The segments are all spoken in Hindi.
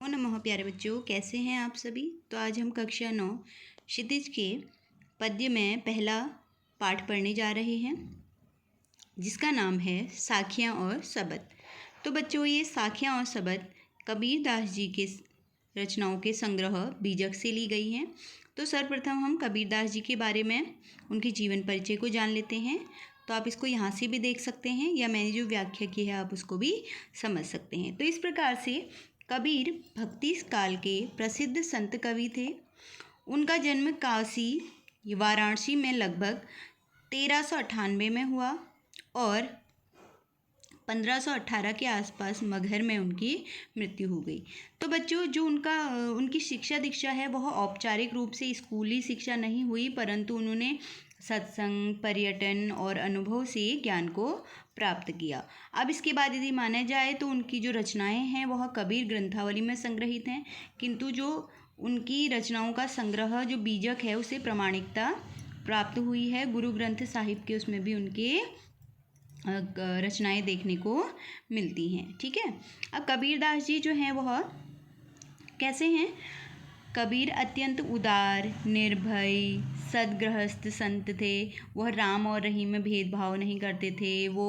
नमः प्यारे बच्चों, कैसे हैं आप सभी। तो आज हम कक्षा 9 क्षितिज के पद्य में पहला पाठ पढ़ने जा रहे हैं, जिसका नाम है साखियाँ और शबद। तो बच्चों, ये साखियाँ और शबद कबीर दास जी के रचनाओं के संग्रह बीजक से ली गई हैं। तो सर्वप्रथम हम कबीर दास जी के बारे में उनके जीवन परिचय को जान लेते हैं। तो आप इसको यहाँ से भी देख सकते हैं, या मैंने जो व्याख्या की है आप उसको भी समझ सकते हैं। तो इस प्रकार से कबीर भक्ति काल के प्रसिद्ध संत कवि थे। उनका जन्म काशी वाराणसी में लगभग 1398 में हुआ और 1518 के आसपास मगहर में उनकी मृत्यु हो गई। तो बच्चों, जो उनकी शिक्षा दीक्षा है वह औपचारिक रूप से स्कूली शिक्षा नहीं हुई, परंतु उन्होंने सत्संग, पर्यटन और अनुभव से ज्ञान को प्राप्त किया। अब इसके बाद यदि माना जाए तो उनकी जो रचनाएं हैं वह कबीर ग्रंथावली में संग्रहित हैं, किंतु जो उनकी रचनाओं का संग्रह जो बीजक है उसे प्रामाणिकता प्राप्त हुई है। गुरु ग्रंथ साहिब के उसमें भी उनके रचनाएं देखने को मिलती हैं। ठीक है। अब कबीरदास जी जो हैं वह कैसे हैं। कबीर अत्यंत उदार, निर्भय, सद्गृहस्थ संत थे। वह राम और रहीम में भेदभाव नहीं करते थे। वो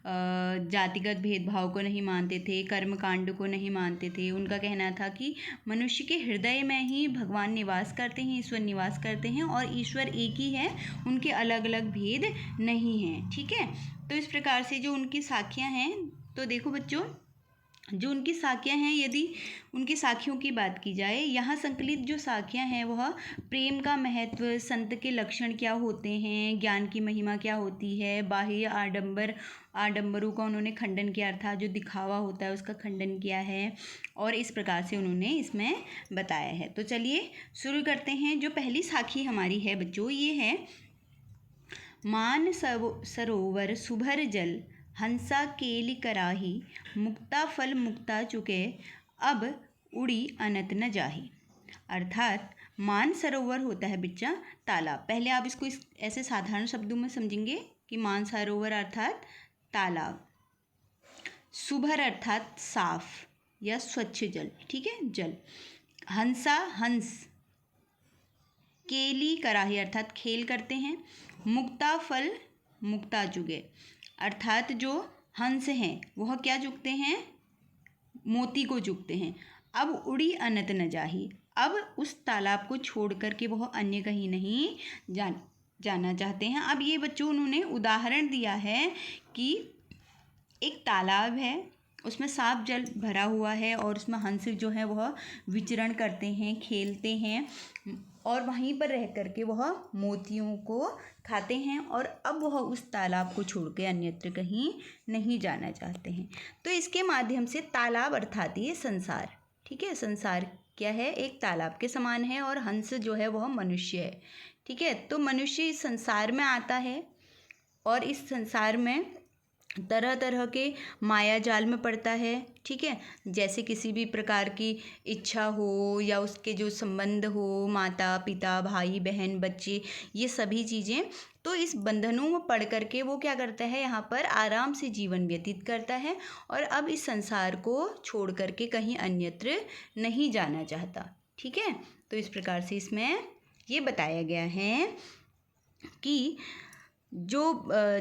जातिगत भेदभाव को नहीं मानते थे, कर्मकांड को नहीं मानते थे। उनका कहना था कि मनुष्य के हृदय में ही भगवान निवास करते हैं, ईश्वर निवास करते हैं और ईश्वर एक ही है, उनके अलग अलग भेद नहीं हैं। ठीक है। तो इस प्रकार से जो उनकी साखियाँ हैं, तो देखो बच्चों, जो उनकी साखियाँ हैं, यदि उनकी साखियों की बात की जाए, यहाँ संकलित जो साखियाँ हैं वह प्रेम का महत्व, संत के लक्षण क्या होते हैं, ज्ञान की महिमा क्या होती है, बाह्य आडंबरों का उन्होंने खंडन किया, अर्थात जो दिखावा होता है उसका खंडन किया है, और इस प्रकार से उन्होंने इसमें बताया है। तो चलिए शुरू करते हैं। जो पहली साखी हमारी है बच्चों, ये है मान सरोवर सुभर जल, हंसा केली कराही, मुक्ता फल मुक्ता चुके, अब उड़ी अनत न जाही। अर्थात मान सरोवर होता है बच्चा तालाब। पहले आप इसको ऐसे साधारण शब्दों में समझेंगे कि मान सरोवर अर्थात तालाब, सुभर अर्थात साफ या स्वच्छ जल। ठीक है, जल। हंसा हंस, केली कराही अर्थात खेल करते हैं, मुक्ता फल मुक्ता चुगे अर्थात जो हंस हैं वह क्या चुगते हैं, मोती को चुगते हैं। अब उड़ी अनत न जाही, अब उस तालाब को छोड़ कर के वह अन्य कहीं नहीं जाना चाहते हैं। अब ये बच्चों उन्होंने उदाहरण दिया है कि एक तालाब है, उसमें साफ जल भरा हुआ है और उसमें हंस जो है वह विचरण करते हैं, खेलते हैं और वहीं पर रह करके वह मोतियों को खाते हैं, और अब वह उस तालाब को छोड़ के अन्यत्र कहीं नहीं जाना चाहते हैं। तो इसके माध्यम से तालाब अर्थात ये संसार, ठीक है, संसार क्या है, एक तालाब के समान है, और हंस जो है वह मनुष्य है। ठीक है। तो मनुष्य इस संसार में आता है और इस संसार में तरह तरह के माया जाल में पड़ता है। ठीक है। जैसे किसी भी प्रकार की इच्छा हो या उसके जो संबंध हो, माता पिता, भाई बहन, बच्चे, ये सभी चीज़ें, तो इस बंधनों में पड़ करके वो क्या करता है, यहाँ पर आराम से जीवन व्यतीत करता है और अब इस संसार को छोड़ करके कहीं अन्यत्र नहीं जाना चाहता। ठीक है। तो इस प्रकार से इसमें ये बताया गया है कि जो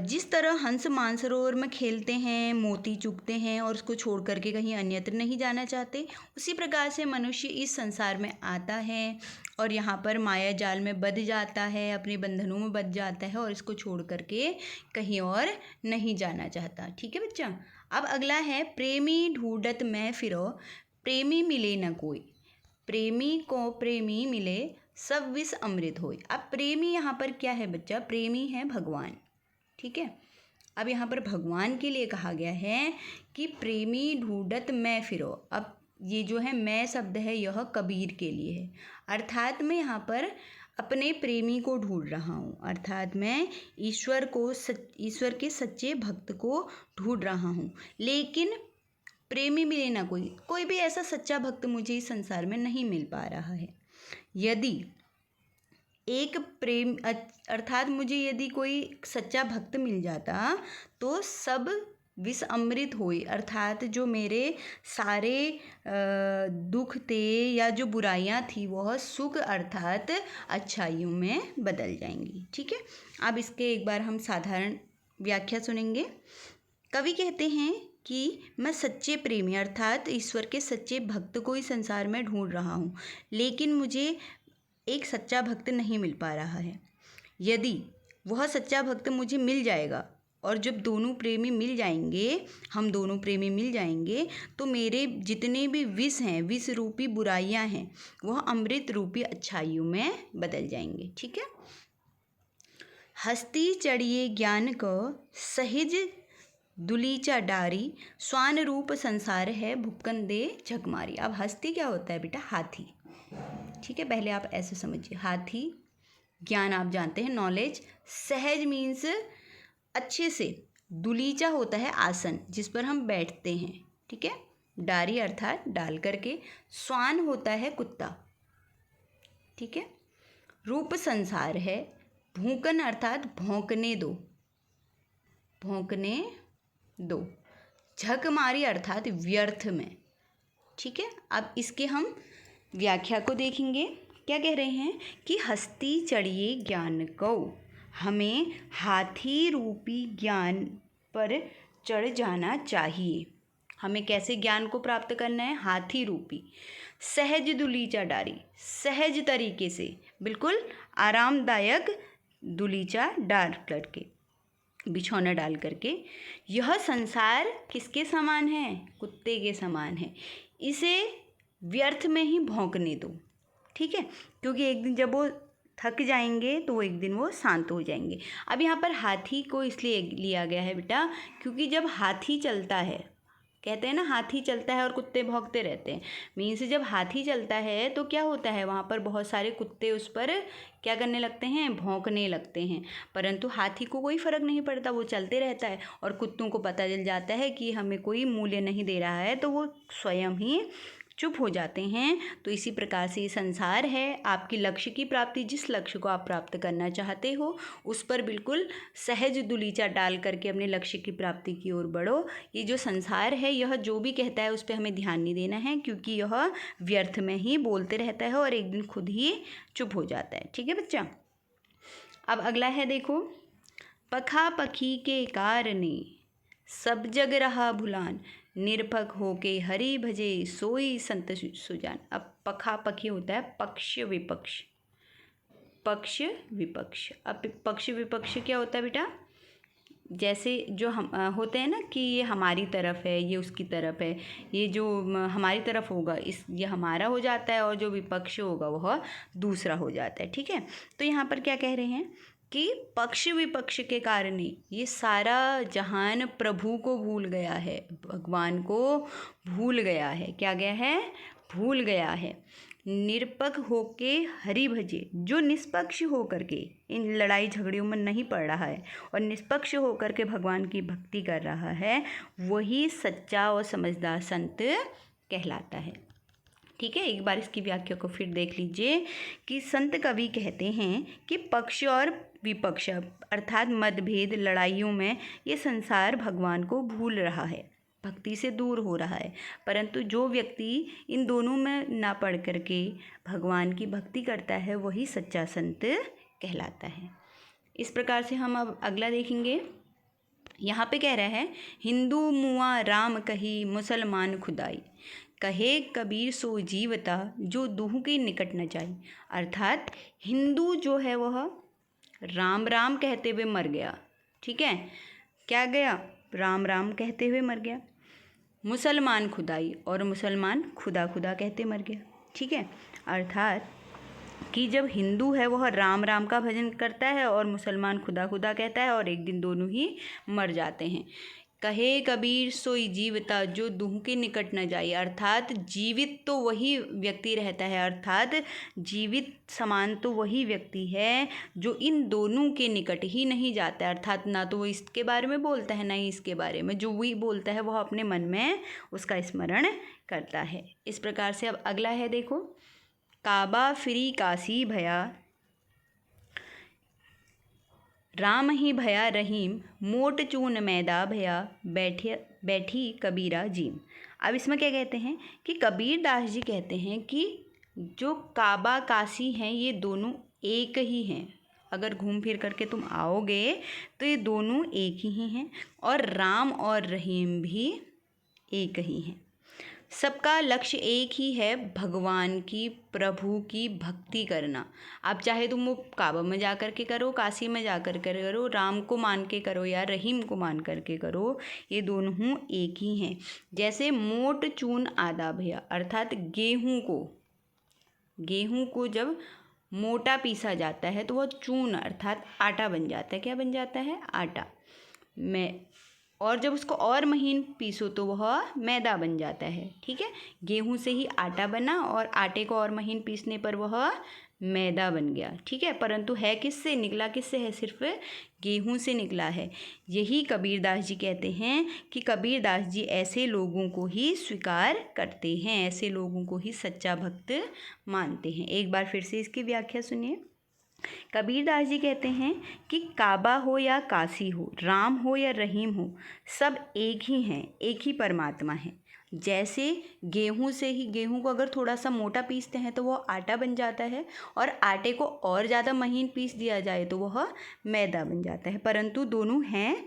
जिस तरह हंस मानसरोवर में खेलते हैं, मोती चुगते हैं और उसको छोड़ करके कहीं अन्यत्र नहीं जाना चाहते, उसी प्रकार से मनुष्य इस संसार में आता है और यहाँ पर माया जाल में बंध जाता है, अपने बंधनों में बंध जाता है और इसको छोड़ करके कहीं और नहीं जाना चाहता। ठीक है बच्चा। अब अगला है प्रेमी ढूंढत मैं फिरो, प्रेमी मिले न कोई, प्रेमी को प्रेमी मिले, सब विष अमृत होय। अब प्रेमी यहाँ पर क्या है बच्चा, प्रेमी है भगवान। ठीक है। अब यहाँ पर भगवान के लिए कहा गया है कि प्रेमी ढूंढत मैं फिरो। अब ये जो है मैं शब्द है यह कबीर के लिए है, अर्थात मैं यहाँ पर अपने प्रेमी को ढूंढ रहा हूँ, अर्थात मैं ईश्वर के सच्चे भक्त को ढूंढ रहा हूँ, लेकिन प्रेमी मिले ना कोई भी ऐसा सच्चा भक्त मुझे इस संसार में नहीं मिल पा रहा है। यदि एक प्रेम अर्थात मुझे यदि कोई सच्चा भक्त मिल जाता तो सब विष अमृत होई, अर्थात जो मेरे सारे दुख थे या जो बुराइयां थी वह सुख अर्थात अच्छाइयों में बदल जाएंगी। ठीक है, अब इसके एक बार हम साधारण व्याख्या सुनेंगे। कवि कहते हैं कि मैं सच्चे प्रेमी अर्थात ईश्वर के सच्चे भक्त को इस संसार में ढूंढ रहा हूँ, लेकिन मुझे एक सच्चा भक्त नहीं मिल पा रहा है। यदि वह सच्चा भक्त मुझे मिल जाएगा और जब दोनों प्रेमी मिल जाएंगे, हम दोनों प्रेमी मिल जाएंगे, तो मेरे जितने भी विष हैं, विष रूपी बुराइयां हैं, वह अमृत रूपी अच्छाइयों में बदल जाएंगे। ठीक है, हस्ती चढ़िए ज्ञान को सहज दुलीचा डारी, स्वान रूप संसार है भुक्कन दे झकमारी। अब हस्ती क्या होता है बेटा? हाथी। ठीक है, पहले आप ऐसे समझिए, हाथी ज्ञान आप जानते हैं, नॉलेज। सहज मीन्स अच्छे से। दुलीचा होता है आसन जिस पर हम बैठते हैं। ठीक है, डारी अर्थात डाल करके। स्वान होता है कुत्ता। ठीक है, रूप संसार है। भूकन अर्थात भौंकने दो, भौंकने दो। झक मारी अर्थात व्यर्थ में। ठीक है, अब इसके हम व्याख्या को देखेंगे। क्या कह रहे हैं कि हस्ती चढ़िए ज्ञान को, हमें हाथी रूपी ज्ञान पर चढ़ जाना चाहिए। हमें कैसे ज्ञान को प्राप्त करना है? हाथी रूपी। सहज दुलीचा डारी, सहज तरीके से, बिल्कुल आरामदायक दुलीचा डाल करके, बिछौना डाल करके। यह संसार किसके समान है? कुत्ते के समान है। इसे व्यर्थ में ही भौंकने दो। ठीक है, क्योंकि एक दिन जब वो थक जाएंगे तो एक दिन वो शांत हो जाएंगे। अब यहाँ पर हाथी को इसलिए लिया गया है बेटा, क्योंकि जब हाथी चलता है, कहते हैं ना हाथी चलता है और कुत्ते भौंकते रहते हैं, मीन्स जब हाथी चलता है तो क्या होता है, वहाँ पर बहुत सारे कुत्ते उस पर क्या करने लगते हैं? भौंकने लगते हैं। परंतु हाथी को कोई फ़र्क नहीं पड़ता, वो चलते रहता है और कुत्तों को पता चल जाता है कि हमें कोई मूल्य नहीं दे रहा है, तो वो स्वयं ही चुप हो जाते हैं। तो इसी प्रकार से ये संसार है। आपकी लक्ष्य की प्राप्ति, जिस लक्ष्य को आप प्राप्त करना चाहते हो, उस पर बिल्कुल सहज दुलीचा डाल करके अपने लक्ष्य की प्राप्ति की ओर बढ़ो। ये जो संसार है, यह जो भी कहता है उस पर हमें ध्यान नहीं देना है, क्योंकि यह व्यर्थ में ही बोलते रहता है और एक दिन खुद ही चुप हो जाता है। ठीक है बच्चा, अब अगला है देखो। पखा पखी के कारणे सब जग रहा भुलान, निरपक होके हरि भजे सोई संत सुजान। अब पखा पखी होता है पक्ष विपक्ष, पक्ष विपक्ष। अब पक्ष विपक्ष क्या होता है बेटा? जैसे जो हम होते हैं ना कि ये हमारी तरफ है, ये उसकी तरफ है, ये जो हमारी तरफ होगा ये हमारा हो जाता है और जो विपक्ष होगा वह दूसरा हो जाता है। ठीक है, तो यहाँ पर क्या कह रहे हैं कि पक्ष विपक्ष के कारण ये सारा जहान प्रभु को भूल गया है, भगवान को भूल गया है। क्या गया है? भूल गया है। निरपक होके हरि भजे, जो निष्पक्ष होकर के इन लड़ाई झगड़ियों में नहीं पड़ रहा है और निष्पक्ष होकर के भगवान की भक्ति कर रहा है, वही सच्चा और समझदार संत कहलाता है। ठीक है, एक बार इसकी व्याख्या को फिर देख लीजिए कि संत कवि कहते हैं कि पक्ष और विपक्ष अर्थात मतभेद, लड़ाइयों में ये संसार भगवान को भूल रहा है, भक्ति से दूर हो रहा है। परंतु जो व्यक्ति इन दोनों में ना पढ़ करके भगवान की भक्ति करता है, वही सच्चा संत कहलाता है। इस प्रकार से हम अब अगला देखेंगे। यहाँ पे कह रहा है, हिंदू मुआ राम कही मुसलमान खुदाई, कहे कबीर सो जीवता जो दूह के निकट न जाई। अर्थात हिंदू जो है वह राम राम कहते हुए मर गया। ठीक है, क्या गया? राम राम कहते हुए मर गया। मुसलमान खुदाई, और मुसलमान खुदा खुदा कहते मर गया। ठीक है, अर्थात कि जब हिंदू है वह राम राम का भजन करता है और मुसलमान खुदा खुदा कहता है और एक दिन दोनों ही मर जाते हैं। कहे कबीर सोई जीवता जो दूह के निकट न जाए, अर्थात जीवित तो वही व्यक्ति रहता है, अर्थात जीवित समान तो वही व्यक्ति है जो इन दोनों के निकट ही नहीं जाता है। अर्थात ना तो वो इसके बारे में बोलता है ना ही इसके बारे में, जो वही बोलता है वह अपने मन में उसका स्मरण करता है। इस प्रकार से अब अगला है देखो। काबा फिरी काशी भया, राम ही भया रहीम, मोट चून मैदा भया, बैठी कबीरा जीम। अब इसमें क्या कहते हैं कि कबीर दास जी कहते हैं कि जो काबा काशी हैं ये दोनों एक ही हैं। अगर घूम फिर करके तुम आओगे तो ये दोनों एक ही हैं, और राम और रहीम भी एक ही हैं। सबका लक्ष्य एक ही है, भगवान की, प्रभु की भक्ति करना। आप चाहे तुम वो काबा में जा कर के करो, काशी में जा कर के करो, राम को मान के करो या रहीम को मान कर के करो, ये दोनों एक ही हैं। जैसे मोट चून आदा भैया, अर्थात गेहूं को जब मोटा पीसा जाता है तो वह चून अर्थात आटा बन जाता है। क्या बन जाता है? आटा। और जब उसको और महीन पीसो तो वह मैदा बन जाता है। ठीक है, गेहूं से ही आटा बना और आटे को और महीन पीसने पर वह मैदा बन गया। ठीक है, परंतु है किससे? निकला किससे है? सिर्फ गेहूं से निकला है। यही कबीरदास जी कहते हैं कि कबीरदास जी ऐसे लोगों को ही स्वीकार करते हैं, ऐसे लोगों को ही सच्चा भक्त मानते हैं। एक बार फिर से इसकी व्याख्या सुनिए। कबीरदास जी कहते हैं कि काबा हो या काशी हो, राम हो या रहीम हो, सब एक ही हैं, एक ही परमात्मा है। जैसे गेहूं को अगर थोड़ा सा मोटा पीसते हैं तो वह आटा बन जाता है, और आटे को और ज़्यादा महीन पीस दिया जाए तो वह मैदा बन जाता है, परंतु दोनों हैं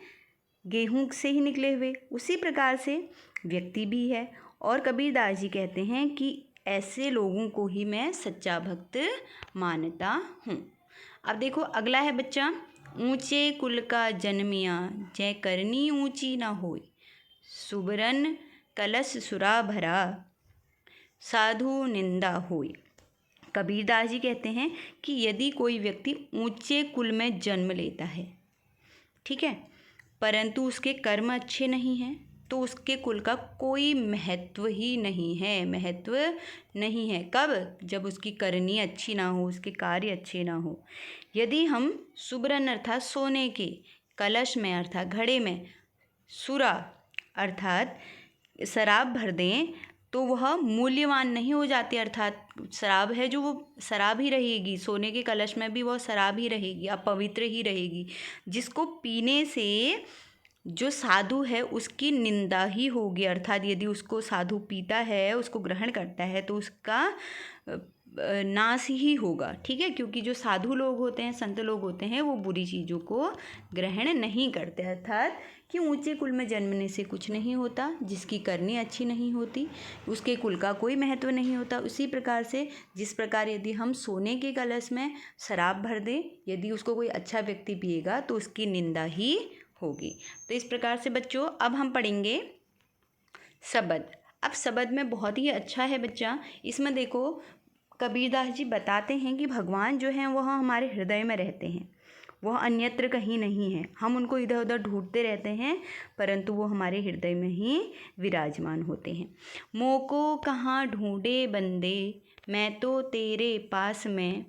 गेहूं से ही निकले हुए। उसी प्रकार से व्यक्ति भी है, और कबीरदास जी कहते हैं कि ऐसे लोगों को ही मैं सच्चा भक्त मानता हूँ। अब देखो अगला है बच्चा, ऊंचे कुल का जन्मिया, जय करनी ऊंची ना होई, सुबरन कलश सुरा भरा, साधु निंदा होई। कबीरदास जी कहते हैं कि यदि कोई व्यक्ति ऊंचे कुल में जन्म लेता है, ठीक है, परंतु उसके कर्म अच्छे नहीं हैं, तो उसके कुल का कोई महत्व ही नहीं है, महत्व नहीं है। कब? जब उसकी करनी अच्छी ना हो, उसके कार्य अच्छे ना हो। यदि हम सुबरन अर्थात सोने के, कलश में अर्थात घड़े में, सुरा अर्थात शराब भर दें तो वह मूल्यवान नहीं हो जाती, अर्थात शराब है जो वो शराब ही रहेगी, सोने के कलश में भी वह शराब ही रहेगी, अपवित्र ही रहेगी, जिसको पीने से जो साधु है उसकी निंदा ही होगी। अर्थात यदि उसको साधु पीता है, उसको ग्रहण करता है तो उसका नाश ही होगा। ठीक है, क्योंकि जो साधु लोग होते हैं, संत लोग होते हैं, वो बुरी चीज़ों को ग्रहण नहीं करते। अर्थात कि ऊंचे कुल में जन्मने से कुछ नहीं होता, जिसकी करनी अच्छी नहीं होती उसके कुल का कोई महत्व नहीं होता। उसी प्रकार से जिस प्रकार यदि हम सोने के कलश में शराब भर दें, यदि उसको कोई अच्छा व्यक्ति पिएगा तो उसकी निंदा ही होगी। तो इस प्रकार से बच्चों अब हम पढ़ेंगे शब्द। अब शब्द में बहुत ही अच्छा है बच्चा, इसमें देखो कबीरदास जी बताते हैं कि भगवान जो हैं वह हमारे हृदय में रहते हैं, वह अन्यत्र कहीं नहीं है। हम उनको इधर उधर ढूंढते रहते हैं, परंतु वो हमारे हृदय में ही विराजमान होते हैं। मोको कहाँ ढूंढे बंदे, मैं तो तेरे पास में,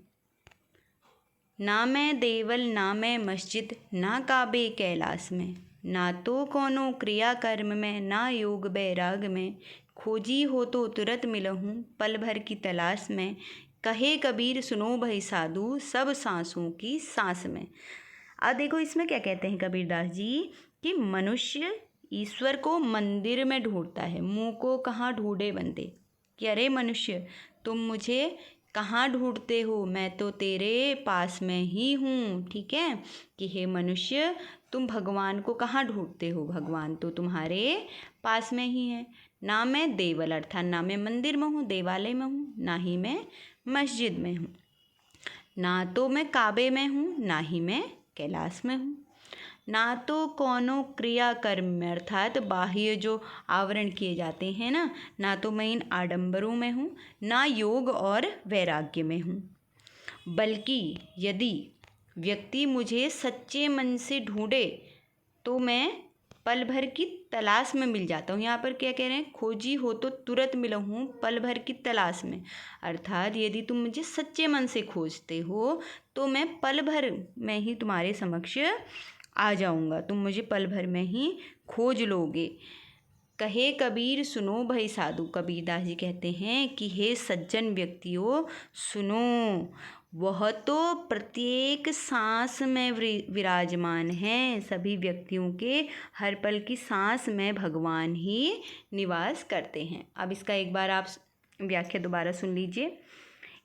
ना मैं देवल ना मैं मस्जिद, ना काबे कैलाश में, ना तो कोनो क्रिया कर्म में, ना योग बैराग में, खोजी हो तो तुरंत मिलहूँ पल भर की तलाश में, कहे कबीर सुनो भई साधु सब सांसों की सांस में। अब देखो इसमें क्या कहते हैं कबीरदास जी कि मनुष्य ईश्वर को मंदिर में ढूंढता है। मुँह को कहाँ ढूंढे बंदे, कि अरे मनुष्य तुम मुझे कहाँ ढूंढते हो, मैं तो तेरे पास में ही हूँ। ठीक है, कि हे मनुष्य तुम भगवान को कहाँ ढूंढते हो, भगवान तो तुम्हारे पास में ही है। ना मैं देवल अर्थात ना मैं मंदिर में हूँ, देवालय में हूँ, ना ही मैं मस्जिद में हूँ, ना तो मैं काबे में हूँ, ना ही मैं कैलाश में हूँ, ना तो कोनो क्रिया कर्म में अर्थात बाह्य जो आवरण किए जाते हैं ना तो मैं इन आडंबरों में हूँ, ना योग और वैराग्य में हूँ। बल्कि यदि व्यक्ति मुझे सच्चे मन से ढूंढे तो मैं पल भर की तलाश में मिल जाता हूँ। यहाँ पर क्या कह रहे हैं, खोजी हो तो तुरंत मिला हूँ पल भर की तलाश में, अर्थात यदि तुम मुझे सच्चे मन से खोजते हो तो मैं पल भर में ही तुम्हारे समक्ष आ जाऊँगा, तुम मुझे पल भर में ही खोज लोगे। कहे कबीर सुनो भई साधु, कबीरदास जी कहते हैं कि हे सज्जन व्यक्तियों सुनो, वह तो प्रत्येक सांस में विराजमान है। सभी व्यक्तियों के हर पल की सांस में भगवान ही निवास करते हैं। अब इसका एक बार आप व्याख्या दोबारा सुन लीजिए।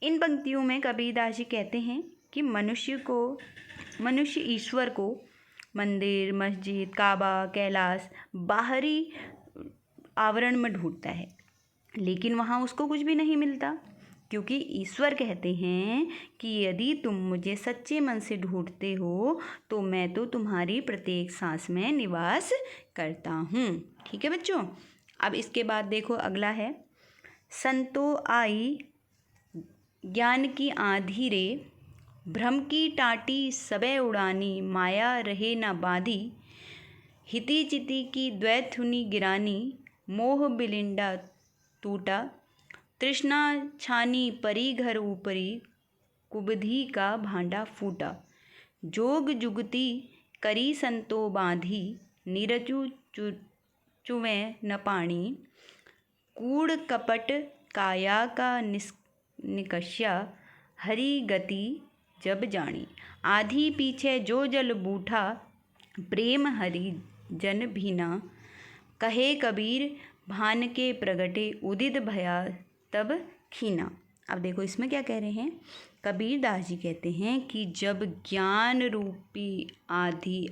इन पंक्तियों में कबीरदास जी कहते हैं कि मनुष्य ईश्वर को मंदिर, मस्जिद, काबा, कैलाश, बाहरी आवरण में ढूंढता है, लेकिन वहाँ उसको कुछ भी नहीं मिलता, क्योंकि ईश्वर कहते हैं कि यदि तुम मुझे सच्चे मन से ढूंढते हो तो मैं तो तुम्हारी प्रत्येक सांस में निवास करता हूँ। ठीक है बच्चों। अब इसके बाद देखो अगला है, संतो आई ज्ञान की आंधी रे, भ्रम की टाटी सबे उड़ानी, माया रहे न बांधी, हिति चिति की द्वैथुनी गिरानी, मोह बिलिंडा टूटा, तृष्णा छानी परी घर ऊपरी, कुबधी का भांडा फूटा, जोग जुगती करी संतो बांधी, नीरजु चुवे न पाणी, कूड़ कपट काया का निकष्या, हरि गति जब जानी, आधी पीछे जो जल बूठा, प्रेम हरि जन भीना, कहे कबीर भान के प्रगटे, उदित भया तब खीना। अब देखो इसमें क्या कह रहे हैं, कबीरदास जी कहते हैं कि जब ज्ञान रूपी आंधी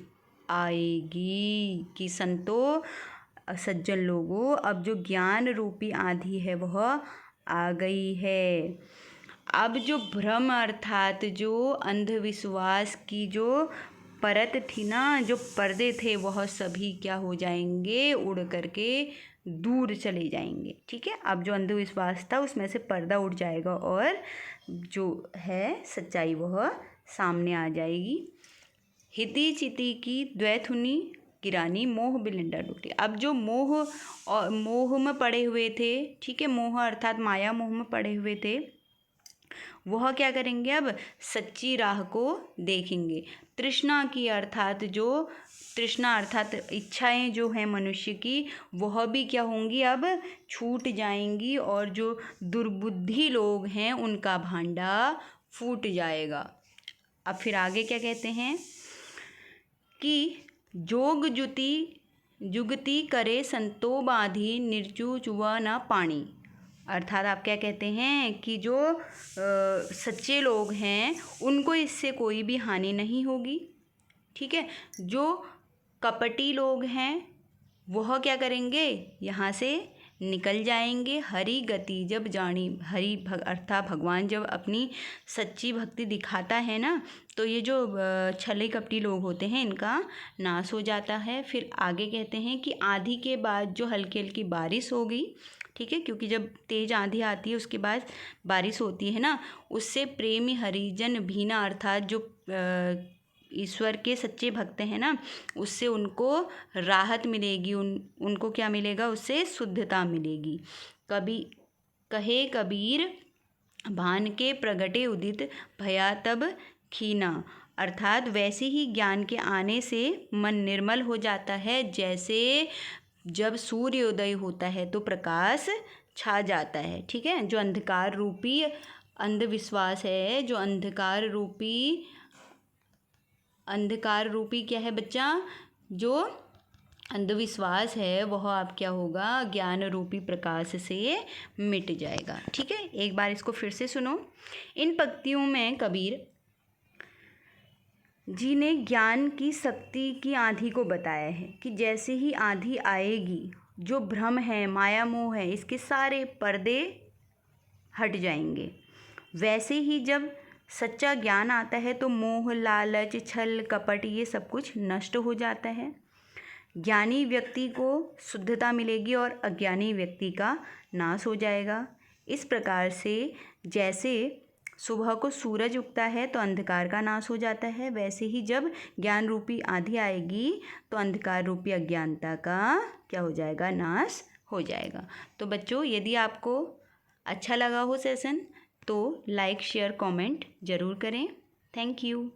आएगी, कि संतो सज्जन लोगों, अब जो ज्ञान रूपी आंधी है वह आ गई है। अब जो भ्रम अर्थात जो अंधविश्वास की जो परत थी ना, जो पर्दे थे, वह सभी क्या हो जाएंगे, उड़ करके दूर चले जाएंगे। ठीक है। अब जो अंधविश्वास था उसमें से पर्दा उड़ जाएगा और जो है सच्चाई वह सामने आ जाएगी। हिति चिति की द्वैथुनी गिरानी, मोह बिलिंडा टूटी। अब जो मोह में पड़े हुए थे, ठीक है, मोह अर्थात माया मोह में पड़े हुए थे, वह क्या करेंगे, अब सच्ची राह को देखेंगे। तृष्णा की अर्थात जो तृष्णा अर्थात इच्छाएं जो हैं मनुष्य की, वह भी क्या होंगी, अब छूट जाएंगी, और जो दुर्बुद्धि लोग हैं उनका भांडा फूट जाएगा। अब फिर आगे क्या कहते हैं कि जोग जुगती करे संतो बाधी, निर्जु चुआ न पानी। अर्थात आप क्या कहते हैं कि जो सच्चे लोग हैं उनको इससे कोई भी हानि नहीं होगी। ठीक है। जो कपटी लोग हैं वह क्या करेंगे, यहाँ से निकल जाएंगे। हरि गति जब जानी, अर्थात भगवान जब अपनी सच्ची भक्ति दिखाता है ना, तो ये जो छले कपटी लोग होते हैं इनका नाश हो जाता है। फिर आगे कहते हैं कि आंधी के बाद जो हल्की हल्की बारिश हो गई, ठीक है, क्योंकि जब तेज आंधी आती है उसके बाद बारिश होती है ना, उससे प्रेमी हरिजन भीना, अर्थात जो ईश्वर के सच्चे भक्त हैं ना, उससे उनको राहत मिलेगी, उनको क्या मिलेगा, उससे शुद्धता मिलेगी। कहे कबीर भान के प्रगटे, उदित भया तब खीना। अर्थात वैसे ही ज्ञान के आने से मन निर्मल हो जाता है, जैसे जब सूर्योदय होता है तो प्रकाश छा जाता है। ठीक है। जो अंधकार रूपी अंधविश्वास है, जो अंधकार रूपी क्या है बच्चा, जो अंधविश्वास है वह आप क्या होगा, ज्ञान रूपी प्रकाश से मिट जाएगा। ठीक है। एक बार इसको फिर से सुनो। इन पंक्तियों में कबीर जी ने ज्ञान की शक्ति की आंधी को बताया है कि जैसे ही आंधी आएगी, जो भ्रम है, माया मोह है, इसके सारे पर्दे हट जाएंगे। वैसे ही जब सच्चा ज्ञान आता है तो मोह, लालच, छल, कपट, ये सब कुछ नष्ट हो जाता है। ज्ञानी व्यक्ति को शुद्धता मिलेगी और अज्ञानी व्यक्ति का नाश हो जाएगा। इस प्रकार से जैसे सुबह को सूरज उगता है तो अंधकार का नाश हो जाता है, वैसे ही जब ज्ञान रूपी आंधी आएगी तो अंधकार रूपी अज्ञानता का क्या हो जाएगा, नाश हो जाएगा। तो बच्चों, यदि आपको अच्छा लगा हो सेशन तो लाइक, शेयर, कमेंट ज़रूर करें। Thank you.